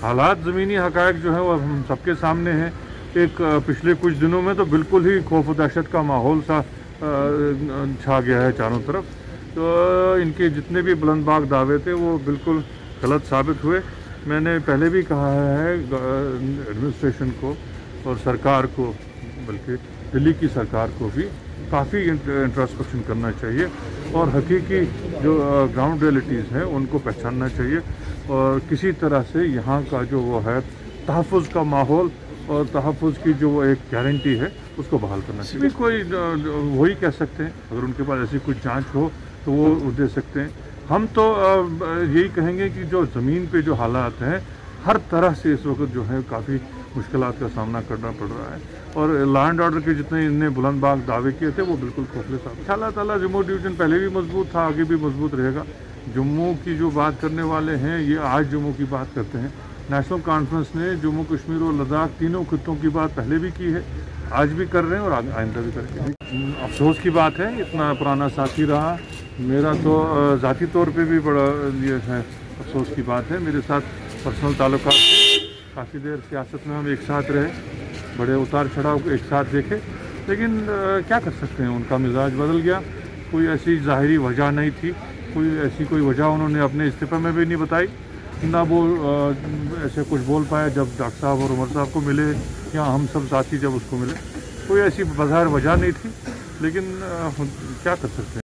हालात ज़मीनी हक़ाइक़ जो है वो हम सबके सामने हैं। एक पिछले कुछ दिनों में तो बिल्कुल ही खौफ व दहशत का माहौल सा छा गया है चारों तरफ। तो इनके जितने भी बुलंदबाग दावे थे वो बिल्कुल गलत साबित हुए। मैंने पहले भी कहा है एडमिनिस्ट्रेशन को और सरकार को, बल्कि दिल्ली की सरकार को भी काफ़ी इंट्रोस्पेक्शन करना चाहिए और हकीकी जो ग्राउंड रियलिटीज़ हैं उनको पहचानना चाहिए और किसी तरह से यहाँ का जो वो है तहफ़्फ़ुज़ का माहौल और तहफ़्फ़ुज़ की जो वो एक गारंटी है उसको बहाल करना चाहिए। कोई वही कह सकते हैं, अगर उनके पास ऐसी कुछ जांच हो तो वो दे सकते हैं। हम तो यही कहेंगे कि जो ज़मीन पे जो हालात हैं हर तरह से इस वक्त जो है काफ़ी मुश्किलात का सामना करना पड़ रहा है और लॉ एंड ऑर्डर के जितने इनने बुलंदबाग दावे किए थे वो बिल्कुल खोखले साबित। अल्लाह ताला जम्मू डिवीज़न पहले भी मजबूत था, आगे भी मजबूत रहेगा। जम्मू की जो बात करने वाले हैं ये आज जम्मू की बात करते हैं। नेशनल कॉन्फ्रेंस ने जम्मू कश्मीर और लद्दाख तीनों खित्तों की बात पहले भी की है, आज भी कर रहे हैं और आइंदा भी करेंगे। अफसोस की बात है, इतना पुराना साथी रहा। मेरा तो ज़ाती तौर पे भी बड़ा ये है अफसोस की बात है। मेरे साथ पर्सनल ताल्लुकात थे, काफ़ी देर सियासत में हम एक साथ रहे, बड़े उतार चढ़ाव को एक साथ देखे, लेकिन क्या कर सकते हैं, उनका मिजाज बदल गया। कोई ऐसी ज़ाहिरी वजह नहीं थी, कोई वजह उन्होंने अपने इस्तीफ़े में भी नहीं बताई, ना वो ऐसे कुछ बोल पाए जब डॉक्टर साहब और उमर साहब को मिले या हम सब साथी जब उसको मिले। कोई ऐसी बाज़ाहिर वजह नहीं थी, लेकिन क्या कर सकते हैं।